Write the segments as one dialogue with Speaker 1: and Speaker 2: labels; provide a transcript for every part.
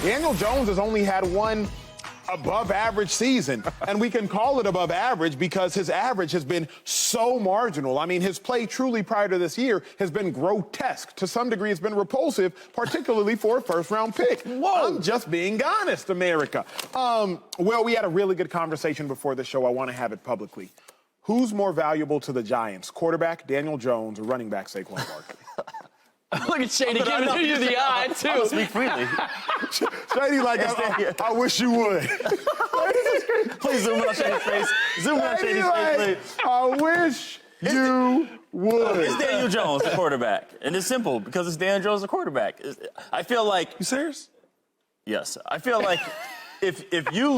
Speaker 1: Daniel Jones has only had one above-average season, and we can call it above average because his average has been so marginal. I mean, his play truly prior to this year has been grotesque. To some degree, it's been repulsive, particularly for a first-round pick. Whoa. I'm just being honest, America. Well, we had a really good conversation before the show. I want to have it publicly. Who's more valuable to the Giants, quarterback Daniel Jones or running back Saquon Barkley?
Speaker 2: Look at Shady giving you the eye, too.
Speaker 3: I'll speak freely.
Speaker 1: Shady, like, I wish you would.
Speaker 3: Please zoom in on Shady's face. Zoom in on Shady's face, please.
Speaker 1: I wish you would.
Speaker 3: It's Daniel Jones, the quarterback. And it's simple, because it's Daniel Jones, the quarterback. I feel like...
Speaker 4: You serious?
Speaker 3: Yes. I feel like if you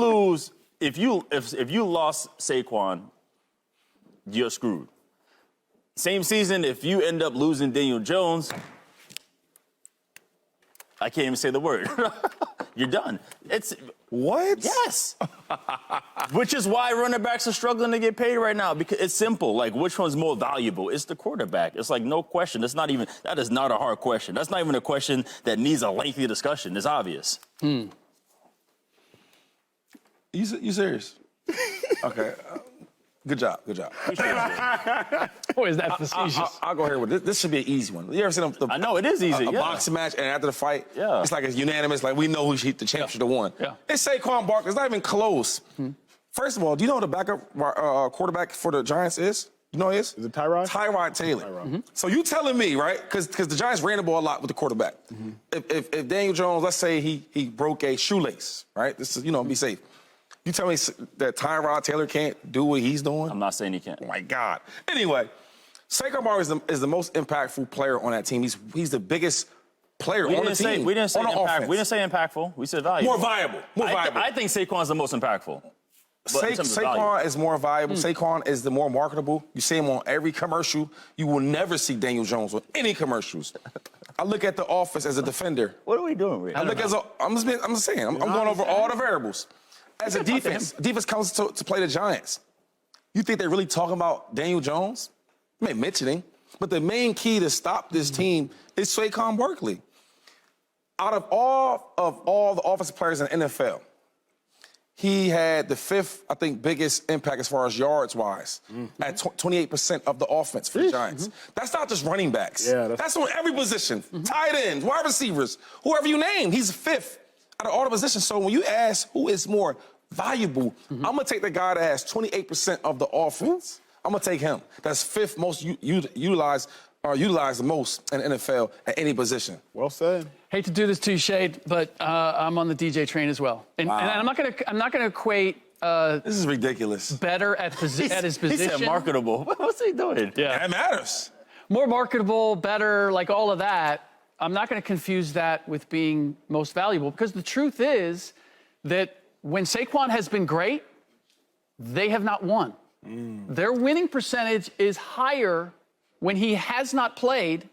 Speaker 3: lost Saquon, you're screwed. Same season, if you end up losing Daniel Jones, I can't even say the word. You're done. It's
Speaker 4: what?
Speaker 3: Yes. Which is why running backs are struggling to get paid right now, because it's simple. Like, which one's more valuable? It's the quarterback. It's like no question. That is not a hard question. That's not even a question that needs a lengthy discussion. It's obvious.
Speaker 4: You serious? Okay. Good job. Good job.
Speaker 2: Boy, is that facetious.
Speaker 4: I'll go here with this. This should be an easy one. You ever seen
Speaker 3: I know, it is easy,
Speaker 4: a boxing match, and after the fight,
Speaker 3: yeah,
Speaker 4: it's like it's unanimous. Like, we know who the champ should have won.
Speaker 2: Yeah.
Speaker 4: It's Saquon Barkley. It's not even close. First of all, do you know who the backup quarterback for the Giants is? You know who he is?
Speaker 1: Is it Tyrod?
Speaker 4: Tyrod Taylor. So you telling me, right? Because the Giants ran the ball a lot with the quarterback. If Daniel Jones, let's say he broke a shoelace, right? This is, be safe. You tell me that Tyrod Taylor can't do what he's doing?
Speaker 3: I'm not saying he can't.
Speaker 4: Oh, my God. Anyway, Saquon Barkley is the most impactful player on that team. He's the biggest player on the team.
Speaker 3: We didn't say
Speaker 4: impactful.
Speaker 3: We didn't say impactful. We said valuable.
Speaker 4: More viable.
Speaker 3: I think Saquon's the most impactful.
Speaker 4: Saquon is more valuable. Saquon is the more marketable. You see him on every commercial. You will never see Daniel Jones on any commercials. I look at the offense as a defender.
Speaker 3: What are we doing, Rick?
Speaker 4: I'm just saying. I'm going over all the variables. As a defense comes to play the Giants. You think they're really talking about Daniel Jones? I mean, mentioning. But the main key to stop this team is Saquon Barkley. Out of all the offensive players in the NFL, he had the fifth, I think, biggest impact as far as yards-wise, at 28% of the offense for the Giants. That's not just running backs.
Speaker 1: Yeah,
Speaker 4: that's on every position. Tight ends, wide receivers, whoever you name, he's fifth out of all the positions. So when you ask who is more valuable, I'm going to take the guy that has 28% of the offense. I'm going to take him. That's fifth most utilized the most in the NFL at any position.
Speaker 1: Well said.
Speaker 2: Hate to do this to you, Shade, but I'm on the DJ train as well. And I'm not gonna equate
Speaker 4: this is ridiculous.
Speaker 2: Better at his position.
Speaker 3: He said marketable. What's he doing?
Speaker 2: Yeah.
Speaker 4: That matters.
Speaker 2: More marketable, better, like all of that. I'm not going to confuse that with being most valuable, because the truth is that when Saquon has been great, they have not won. Their winning percentage is higher when he has not played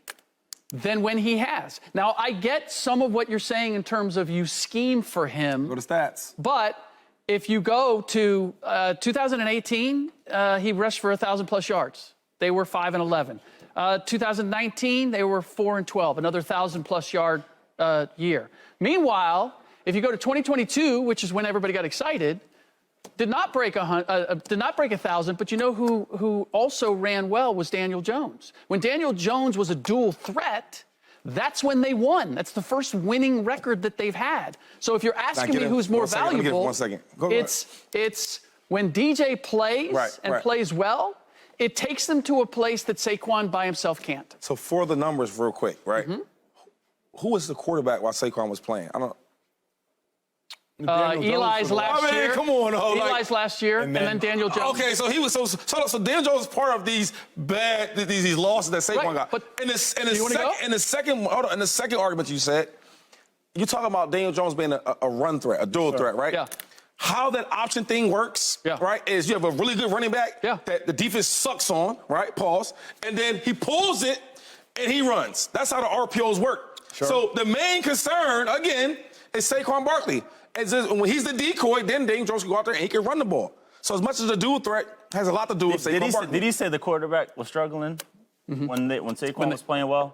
Speaker 2: than when he has. Now, I get some of what you're saying in terms of you scheme for him.
Speaker 4: Go to stats.
Speaker 2: But if you go to 2018, he rushed for 1,000+ yards. They were 5-11. 2019, they were 4-12, another 1,000+ yard year. Meanwhile, if you go to 2022, which is when everybody got excited, did not break 1,000, but you know who also ran well was Daniel Jones. When Daniel Jones was a dual threat, that's when they won. That's the first winning record that they've had. So if you're asking me who's more valuable, it's when DJ plays and plays well, it takes them to a place that Saquon by himself can't.
Speaker 4: So for the numbers real quick, right? Who was the quarterback while Saquon was playing? I don't
Speaker 2: Eli's last year.
Speaker 4: Come on,
Speaker 2: Eli's last year, and then Daniel Jones.
Speaker 4: Okay, so he was so Daniel Jones was part of these losses that Saquon got.
Speaker 2: But
Speaker 4: in the second argument you said, you're talking about Daniel Jones being a run threat, a dual threat, right?
Speaker 2: Yeah.
Speaker 4: How that option thing works, right, is you have a really good running back that the defense sucks on, right? Pause, and then he pulls it and he runs. That's how the RPOs work. So the main concern again is Saquon Barkley. When he's the decoy, then Daniel Jones can go out there and he can run the ball. So as much as the dual threat has a lot to do with Saquon Barkley.
Speaker 3: Did he say the quarterback was struggling when Saquon was playing well?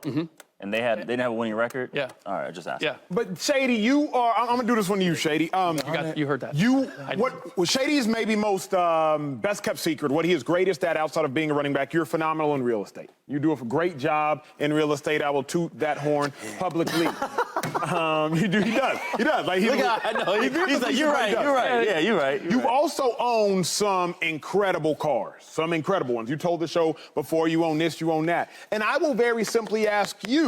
Speaker 3: And they didn't have a winning record?
Speaker 2: Yeah.
Speaker 3: All right, I just asked.
Speaker 2: Yeah.
Speaker 1: But Shady, I'm gonna do this one to you, Shady.
Speaker 2: You heard that.
Speaker 1: What Shady's maybe most best kept secret, what he is greatest at outside of being a running back, you're phenomenal in real estate. You do a great job in real estate. I will toot that horn publicly. He does. Like
Speaker 3: I know. He's like, you're right. Yeah, you're right.
Speaker 1: You've also owned some incredible cars, some incredible ones. You told the show before, you own this, you own that. And I will very simply ask you,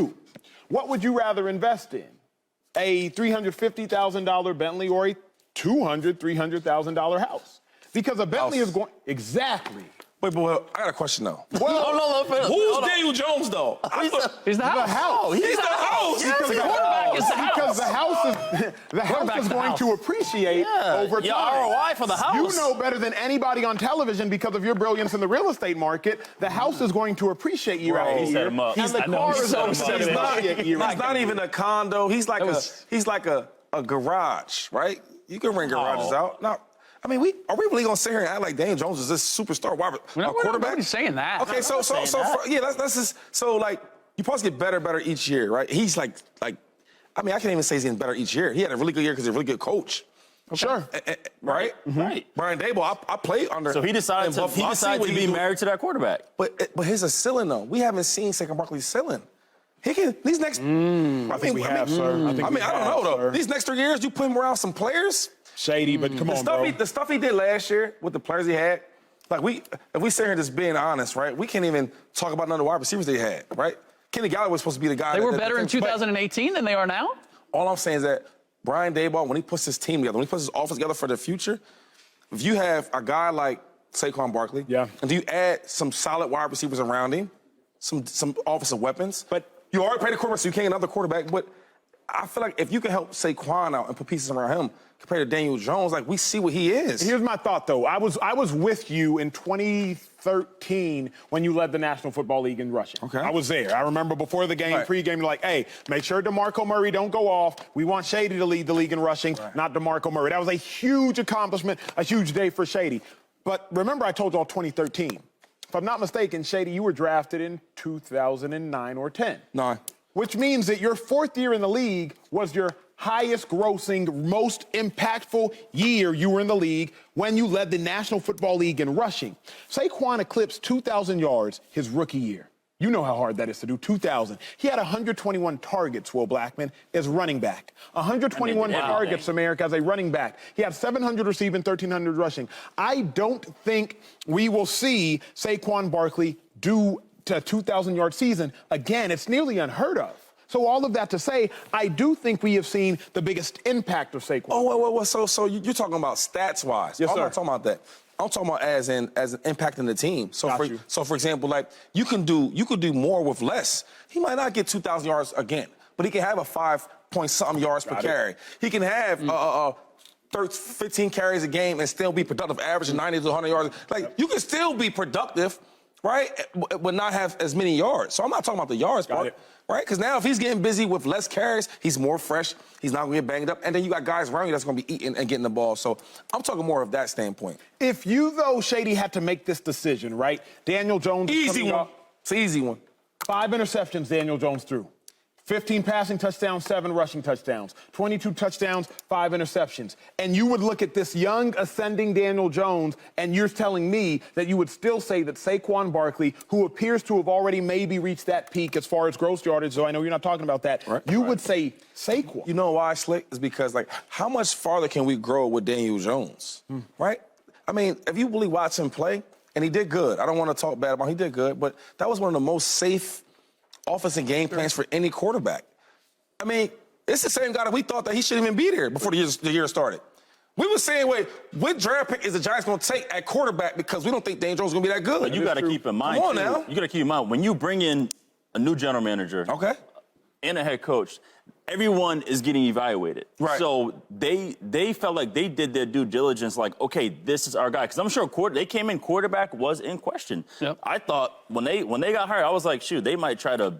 Speaker 1: what would you rather invest in? A $350,000 Bentley or a $300,000 house? Because a Bentley is going... Exactly.
Speaker 4: Wait, but I got a question, though.
Speaker 3: Well,
Speaker 4: Who's Daniel Jones, though?
Speaker 2: He's the house.
Speaker 4: He's the house.
Speaker 2: The quarterback is the house.
Speaker 1: Because the house is going to appreciate over time.
Speaker 3: Your ROI for the house.
Speaker 1: You know better than anybody on television because of your brilliance in the real estate market. The house is going to appreciate year after year.
Speaker 3: He set him up.
Speaker 1: And the car is going to appreciate year
Speaker 4: He's
Speaker 1: after
Speaker 4: not
Speaker 1: year.
Speaker 4: even a condo. He's like a garage, right? You can rent garages out. Now, I mean, are we really gonna sit here and act like Daniel Jones is this superstar quarterback?
Speaker 2: Nobody's saying that.
Speaker 4: Okay, that's just like you probably get better each year, right? He's like I mean, I can't even say he's getting better each year. He had a really good year because he's a really good coach.
Speaker 1: Sure.
Speaker 4: Right?
Speaker 3: Right.
Speaker 4: Brian Daboll, I played under.
Speaker 3: So he decided to be married to that quarterback.
Speaker 4: But here's a ceiling though. We haven't seen Saquon Barkley's ceiling. He can these next.
Speaker 1: I think we have, sir. I don't
Speaker 4: know though.
Speaker 1: Sir.
Speaker 4: These next 3 years, you put him around some players.
Speaker 1: Shady, but come on, bro.
Speaker 4: The stuff he did last year with the players he had, like if we sit here just being honest, right? We can't even talk about none of the wide receivers they had, right? Kenny Galladay was supposed to be the guy.
Speaker 2: They were better in 2018 than they are now?
Speaker 4: All I'm saying is that Brian Daboll, when he puts his team together, when he puts his offense together for the future, if you have a guy like Saquon Barkley, and you add some solid wide receivers around him, some offensive weapons, but you already paid the quarterback, so you can't get another quarterback. But I feel like if you can help Saquon out and put pieces around him compared to Daniel Jones, like we see what he is.
Speaker 1: Here's my thought, though. I was with you in 2013 when you led the National Football League in rushing.
Speaker 4: Okay.
Speaker 1: I was there. I remember before the game, pregame, like, hey, make sure DeMarco Murray don't go off. We want Shady to lead the league in rushing, not DeMarco Murray. That was a huge accomplishment, a huge day for Shady. But remember, I told y'all 2013. If I'm not mistaken, Shady, you were drafted in 2009 or 10.
Speaker 4: 9.
Speaker 1: Which means that your 4th year in the league was your highest grossing, most impactful year you were in the league when you led the National Football League in rushing. Saquon eclipsed 2,000 yards his rookie year. You know how hard that is to do, 2,000. He had 121 targets, Will Blackmon, as running back. 121 targets, America, as a running back. He had 700 receiving, 1,300 rushing. I don't think we will see Saquon Barkley do a 2,000-yard season. Again, it's nearly unheard of. So all of that to say, I do think we have seen the biggest impact of Saquon.
Speaker 4: Oh, well, so you're talking about stats-wise.
Speaker 1: Yes, sir.
Speaker 4: I'm not talking about that. I'm talking about as an impact in the team. So for example, like you could do more with less. He might not get 2,000 yards again, but he can have a 5-point-something yards per carry. He can have 15 carries a game and still be productive, averaging 90 to 100 yards. Like you can still be productive, right, but not have as many yards. So I'm not talking about the yards part. Right? Because now if he's getting busy with less carries, he's more fresh. He's not going to get banged up. And then you got guys around you that's going to be eating and getting the ball. So I'm talking more of that standpoint.
Speaker 1: If you, though, Shady, had to make this decision, right? Daniel Jones.
Speaker 4: Easy one. It's an easy one.
Speaker 1: 5 interceptions Daniel Jones threw. 15 passing touchdowns, 7 rushing touchdowns, 22 touchdowns, 5 interceptions. And you would look at this young, ascending Daniel Jones, and you're telling me that you would still say that Saquon Barkley, who appears to have already maybe reached that peak as far as gross yardage, so I know you're not talking about that, would say Saquon.
Speaker 4: You know why, Slick? Is because, like, how much farther can we grow with Daniel Jones, right? I mean, if you really watch him play, and he did good. I don't want to talk bad about him. He did good, but that was one of the most safe offensive game plans for any quarterback. I mean, it's the same guy that we thought that he shouldn't even be there before the year started. We were saying, wait, what draft pick is the Giants going to take at quarterback because we don't think Daniel Jones is going to be that good.
Speaker 3: But you got to keep in mind,
Speaker 4: Come on now.
Speaker 3: You got to keep in mind, when you bring in a new general manager and a head coach, everyone is getting evaluated.
Speaker 4: Right.
Speaker 3: So they felt like they did their due diligence, like, okay, this is our guy. Because I'm sure they came in, quarterback was in question.
Speaker 2: Yep.
Speaker 3: I thought when they got hired, I was like, shoot, they might try to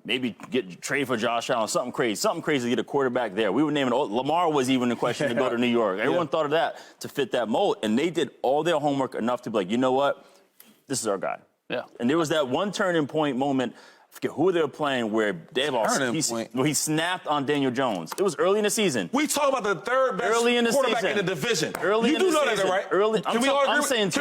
Speaker 3: maybe trade for Josh Allen, something crazy to get a quarterback there. We were naming, Lamar was even in question to go to New York. Everyone thought of that to fit that mold. And they did all their homework enough to be like, you know what? This is our guy.
Speaker 2: Yeah.
Speaker 3: And there was that one turning point moment. forget who they were playing where he snapped on Daniel Jones. It was early in the season.
Speaker 4: We talk about the third best quarterback in the division.
Speaker 3: You do know that,
Speaker 4: right? Can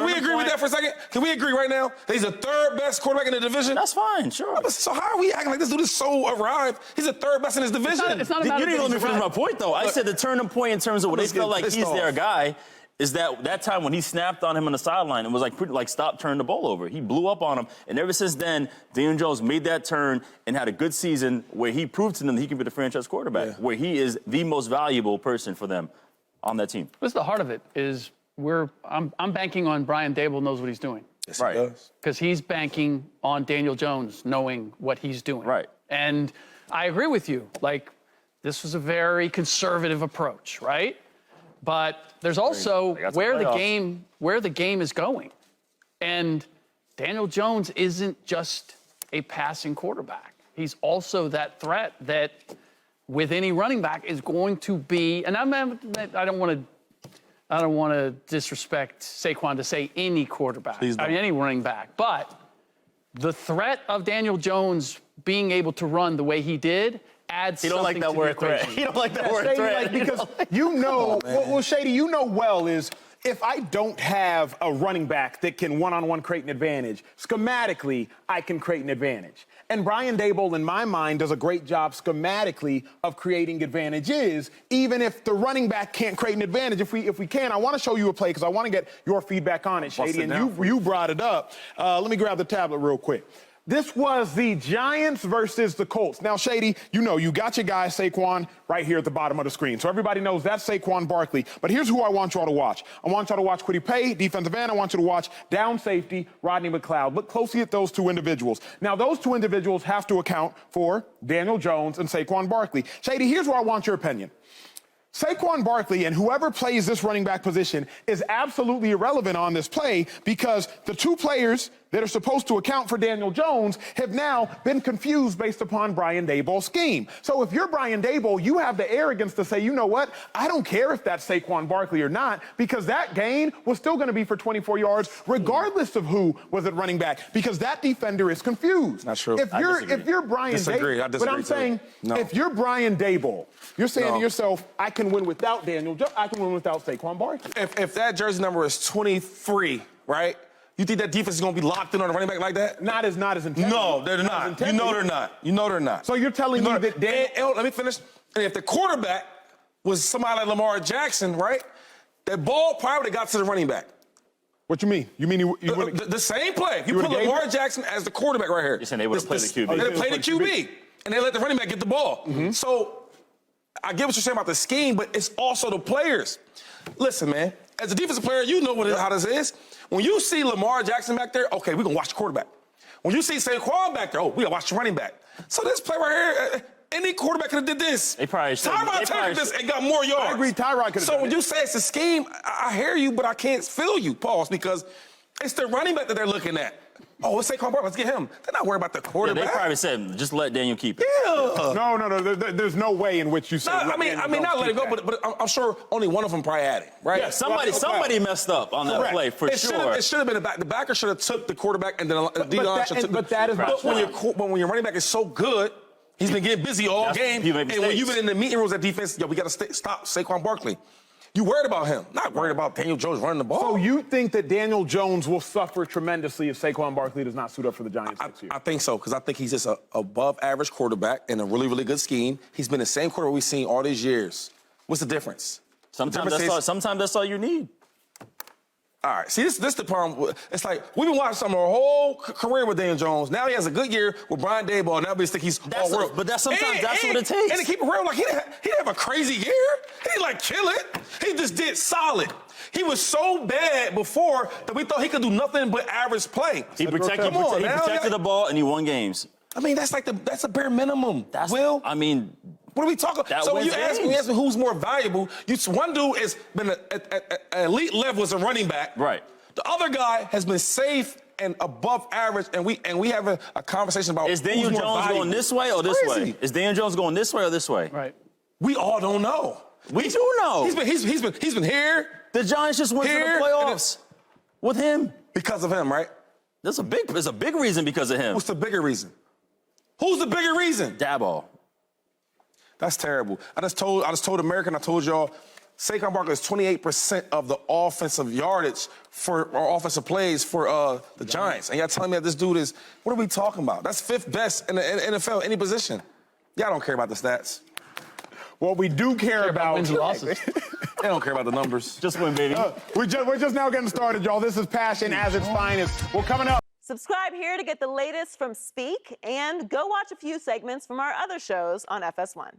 Speaker 4: we agree with that for a second? Can we agree right now that he's the third best quarterback in the division?
Speaker 3: That's fine, sure.
Speaker 4: So how are we acting like this dude is so arrived? He's the third best in his division.
Speaker 2: It's not
Speaker 3: You didn't let me finish my point, though. I said the turning point in terms of when they felt like he's their guy is that time when he snapped on him on the sideline and was like stop, turn the ball over. He blew up on him, and ever since then, Daniel Jones made that turn and had a good season where he proved to them that he can be the franchise quarterback, where he is the most valuable person for them on that team.
Speaker 2: What's the heart of it is I'm banking on Brian Daboll knows what he's doing.
Speaker 4: Yes, right. He does.
Speaker 2: Because he's banking on Daniel Jones knowing what he's doing.
Speaker 3: Right.
Speaker 2: And I agree with you. Like, this was a very conservative approach, right? But there's also where the game is going. And Daniel Jones isn't just a passing quarterback. He's also that threat that with any running back is going to be, and I don't want to disrespect Saquon to say any quarterback, any running back, but the threat of Daniel Jones being able to run the way he did adds something
Speaker 3: like that
Speaker 2: to
Speaker 3: word
Speaker 2: the
Speaker 3: threat.
Speaker 2: equation.
Speaker 3: He don't like that word
Speaker 1: Shady,
Speaker 3: threat.
Speaker 1: like, because you know, well, Shady, you know well is if I don't have a running back that can one-on-one create an advantage, schematically, I can create an advantage. And Brian Daboll, in my mind, does a great job schematically of creating advantages, even if the running back can't create an advantage. If we can, I want to show you a play because I want to get your feedback on it, Shady. And you brought it up. Let me grab the tablet real quick. This was the Giants versus the Colts. Now, Shady, you know, you got your guy Saquon right here at the bottom of the screen. So everybody knows that's Saquon Barkley. But here's who I want y'all to watch. I want y'all to watch Kwity Paye, defensive end. I want you to watch down safety, Rodney McLeod. Look closely at those two individuals. Now, those two individuals have to account for Daniel Jones and Saquon Barkley. Shady, here's where I want your opinion. Saquon Barkley and whoever plays this running back position is absolutely irrelevant on this play because the two players that are supposed to account for Daniel Jones have now been confused based upon Brian Daboll's scheme. So if you're Brian Daboll, you have the arrogance to say, you know what, I don't care if that's Saquon Barkley or not because that gain was still going to be for 24 yards regardless of who was at running back because that defender is confused.
Speaker 4: Not true.
Speaker 1: If you're Brian Daboll, but I'm saying if you're Brian Daboll, you're saying to yourself, I can win without Daniel Jones, I can win without Saquon Barkley.
Speaker 4: If that jersey number is 23, right? You think that defense is going to be locked in on a running back like that?
Speaker 1: Not as intended.
Speaker 4: No, they're not. You know they're not. You know they're not.
Speaker 1: So you're telling me that Daniel...
Speaker 4: Let me finish. And if the quarterback was somebody like Lamar Jackson, right, that ball probably would have got to the running back.
Speaker 1: What you mean? You mean
Speaker 4: the same play. You put Lamar Jackson as the quarterback right here.
Speaker 3: You're saying they would have played the QB.
Speaker 4: They would have played the QB. And they let the running back get the ball. Mm-hmm. So I get what you're saying about the scheme, but it's also the players. Listen, man, as a defensive player, you know how this is. When you see Lamar Jackson back there, okay, we're going to watch the quarterback. When you see Saquon back there, we got to watch the running back. So this play right here, any quarterback could have did this. Tyrod Taylor did this and got more yards.
Speaker 1: I agree, Tyrod could have
Speaker 4: So when you say it's a scheme, I hear you, but I can't feel you, pause, because it's the running back that they're looking at. Oh, let's Saquon Barkley, let's get him. They're not worried about the quarterback.
Speaker 3: Yeah, they probably said, just let Daniel keep it.
Speaker 4: Yeah.
Speaker 1: No. There's no way in which you say.
Speaker 4: I mean, not let it go, but I'm sure only one of them probably had it, right?
Speaker 3: Yeah, somebody messed up on that play for sure.
Speaker 4: It should have been the back. The backer should have took the quarterback, and then D-line should have took. But when your running back is so good, he's been getting busy all game, and when you've been in the meeting rooms at defense, we got to stop Saquon Barkley. You worried about him, not worried about Daniel Jones running the ball.
Speaker 1: So you think that Daniel Jones will suffer tremendously if Saquon Barkley does not suit up for the Giants next year?
Speaker 4: I think so, because I think he's just an above-average quarterback in a really, really good scheme. He's been the same quarterback we've seen all these years. What's the difference?
Speaker 3: Sometimes that's all you need.
Speaker 4: All right, see, this the problem. It's like we've been watching our whole career with Daniel Jones. Now he has a good year with Brian Daboll. Now we think he's all world.
Speaker 3: But that's what it takes.
Speaker 4: And to keep it real, like he didn't have a crazy year. He didn't kill it. He just did solid. He was so bad before that we thought he could do nothing but average play.
Speaker 3: He protected the ball and he won games.
Speaker 4: I mean, that's a bare minimum. What are we talking about? So when you ask me who's more valuable, one dude has been at elite level as a running back.
Speaker 3: Right.
Speaker 4: The other guy has been safe and above average, and we have a conversation about
Speaker 3: is Daniel Jones going this way or this way? Is Daniel Jones going this way or this way?
Speaker 2: Right.
Speaker 4: We all don't know.
Speaker 3: We do know.
Speaker 4: He's been here.
Speaker 3: The Giants just went to the playoffs with him
Speaker 4: because of him, right?
Speaker 3: There's a big reason because of him.
Speaker 4: What's the bigger reason? Who's the bigger reason?
Speaker 3: Dabo.
Speaker 4: That's terrible. I just told America, and I told y'all, Saquon Barkley is 28% of the offensive yardage or offensive plays for the Giants. And y'all telling me that this dude is, what are we talking about? That's 5th best in the NFL, any position. Y'all don't care about the stats.
Speaker 1: What we do care about
Speaker 2: wins and losses.
Speaker 4: They don't care about the numbers.
Speaker 3: Just win, baby.
Speaker 1: we're just now getting started, y'all. This is Passion as its finest. Well, coming up.
Speaker 5: Subscribe here to get the latest from Speak, and go watch a few segments from our other shows on FS1.